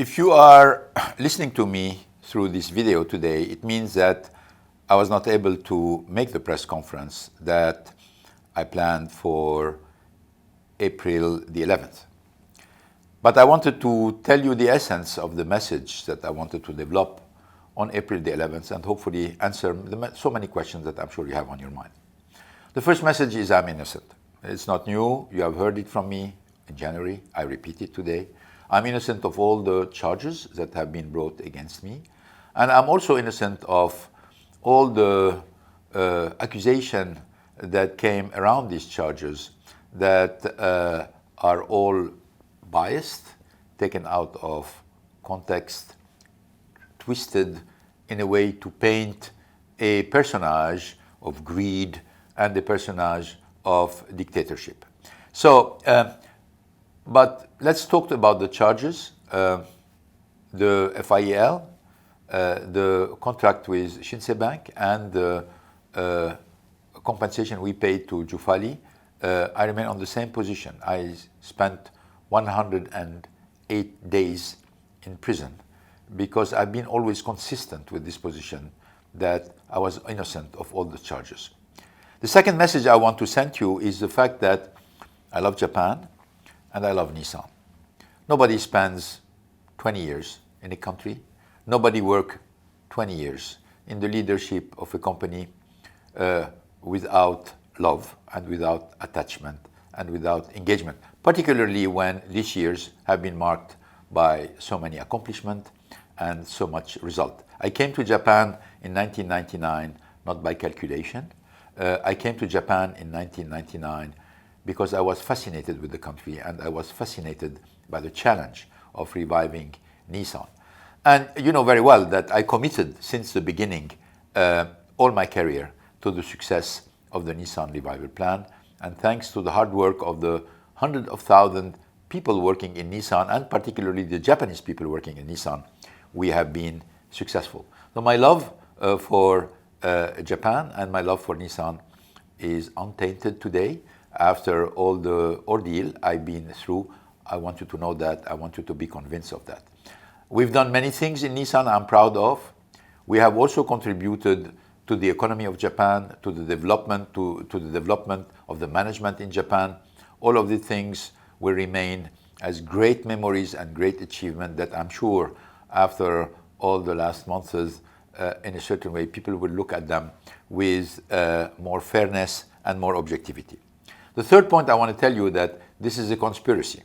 If you are listening to me through this video today, it means that I was not able to make the press conference that I planned for April the 11th. But I wanted to tell you the essence of the message that I wanted to develop on April the 11th and hopefully answer so many questions that I'm sure you have on your mind. The first message is I'm innocent. It's not new. You have heard it from me in January. I repeat it today. I'm innocent of all the charges that have been brought against me. And I'm also innocent of all the accusation that came around these charges that are all biased, taken out of context, twisted in a way to paint a personage of greed and a personage of dictatorship. So, but let's talk about the charges. The FIEL, the contract with Shinsei Bank, and the compensation we paid to Jufali, I remain on the same position. I spent 108 days in prison because I've been always consistent with this position that I was innocent of all the charges. The second message I want to send you is the fact that I love Japan and I love Nissan. Nobody spends 20 years in a country. Nobody works 20 years in the leadership of a company without love and without attachment and without engagement, particularly when these years have been marked by so many accomplishments and so much result. I came to Japan in 1999, not by calculation. I came to Japan in 1999 because I was fascinated with the country and I was fascinated by the challenge of reviving Nissan. And you know very well that I committed since the beginning all my career to the success of the Nissan Revival Plan. And thanks to the hard work of the hundreds of thousands people working in Nissan, and particularly the Japanese people working in Nissan, we have been successful. So my love for Japan and my love for Nissan is untainted today. After all the ordeal I've been through, I want you to know that. I want you to be convinced of that. We've done many things in Nissan I'm proud of. We have also contributed to the economy of Japan, to the development of the management in Japan. All of these things will remain as great memories and great achievement that I'm sure after all the last months, in a certain way, people will look at them with more fairness and more objectivity. The third point I want to tell you that this is a conspiracy.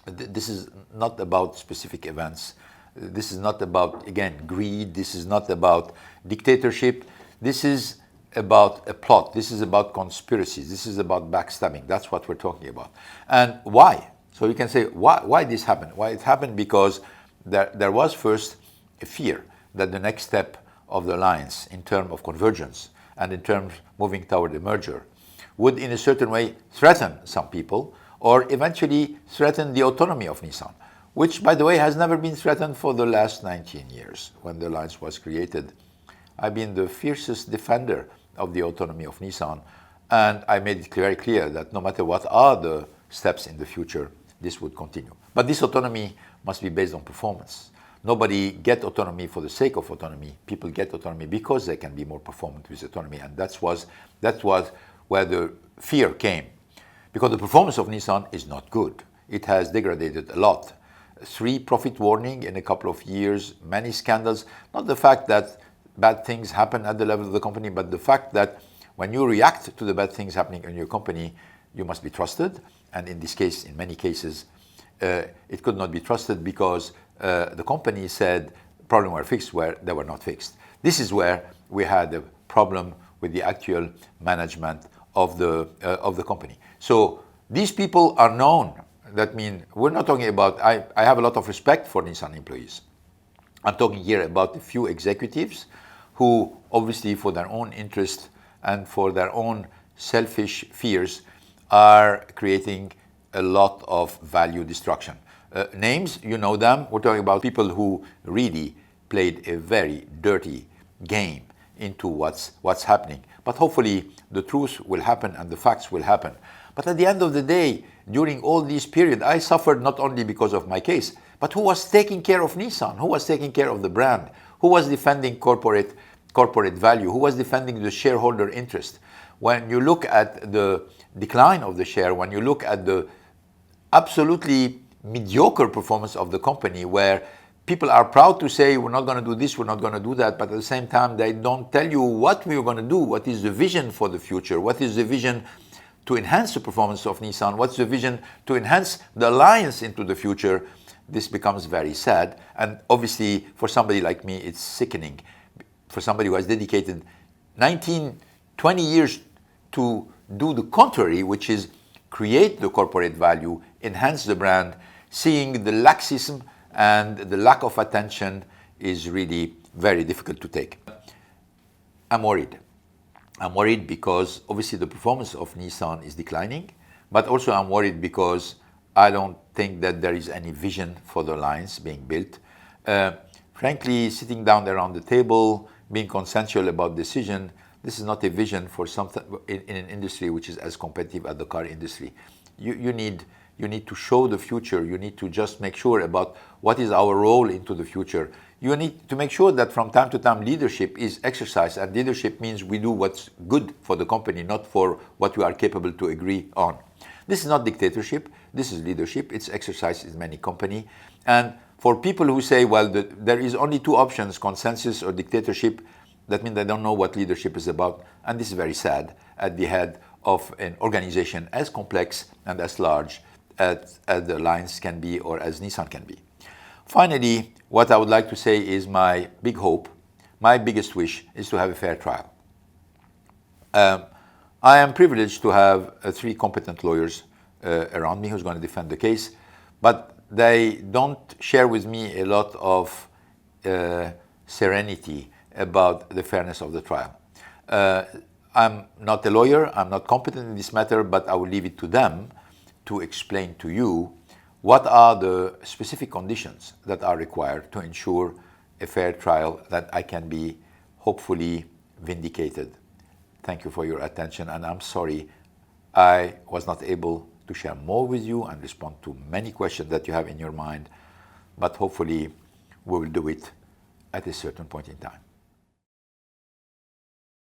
This is not about specific events. This is not about, again, greed. This is not about dictatorship. This is about a plot. This is about conspiracies. This is about backstabbing. That's what we're talking about. And why? So you can say, why this happened? Why it happened? Because there was first a fear that the next step of the alliance in terms of convergence and in terms of moving toward a merger would in a certain way threaten some people or eventually threaten the autonomy of Nissan, which, by the way, has never been threatened for the last 19 years when the alliance was created. I've been the fiercest defender of the autonomy of Nissan, and I made it very clear that no matter what are the steps in the future, this would continue. But this autonomy must be based on performance. Nobody gets autonomy for the sake of autonomy. People get autonomy because they can be more performant with autonomy, and that was where the fear came. Because the performance of Nissan is not good. It has degraded a lot. 3 profit warnings in a couple of years, many scandals. Not the fact that bad things happen at the level of the company, but the fact that when you react to the bad things happening in your company, you must be trusted. And in this case, in many cases, it could not be trusted because the company said problems were fixed where they were not fixed. This is where we had a problem with the actual management of the company. So these people are known. That means we're not talking about, I have a lot of respect for Nissan employees. I'm talking here about a few executives who obviously for their own interest and for their own selfish fears are creating a lot of value destruction. Names, you know them. We're talking about people who really played a very dirty game into what's happening. But hopefully the truth will happen and the facts will happen. But at the end of the day, during all this period, I suffered not only because of my case, But who was taking care of Nissan? Who was taking care of the brand? Who was defending corporate value? Who was defending the shareholder interest? When you look at the decline of the share, when you look at the absolutely mediocre performance of the company, where people are proud to say we're not going to do this, we're not going to do that, but at the same time they don't tell you what we're going to do, what is the vision for the future, what is the vision to enhance the performance of Nissan, what's the vision to enhance the alliance into the future. This becomes very sad, and obviously for somebody like me it's sickening. For somebody who has dedicated 19, 20 years to do the contrary, which is create the corporate value, enhance the brand, seeing the laxism and the lack of attention is really very difficult to take. I'm worried. I'm worried because obviously the performance of Nissan is declining, but also I'm worried because I don't think that there is any vision for the alliance being built. Frankly, sitting down around the table, being consensual about decision, this is not a vision for something in an industry which is as competitive as the car industry. You need to show the future. You need to just make sure about what is our role into the future. You need to make sure that from time to time leadership is exercised, and leadership means we do what's good for the company, not for what we are capable to agree on. This is not dictatorship. This is leadership. It's exercised in many companies. And for people who say, well, there is only two options, consensus or dictatorship, that means they don't know what leadership is about. And this is very sad at the head of an organization as complex and as large as the Alliance can be or as Nissan can be. Finally, what I would like to say is my big hope, my biggest wish is to have a fair trial. I am privileged to have three competent lawyers around me who's going to defend the case, but they don't share with me a lot of serenity about the fairness of the trial. I'm not a lawyer, I'm not competent in this matter, but I will leave it to them to explain to you what are the specific conditions that are required to ensure a fair trial that I can be hopefully vindicated. Thank you for your attention, and I'm sorry I was not able to share more with you and respond to many questions that you have in your mind, but hopefully we will do it at a certain point in time.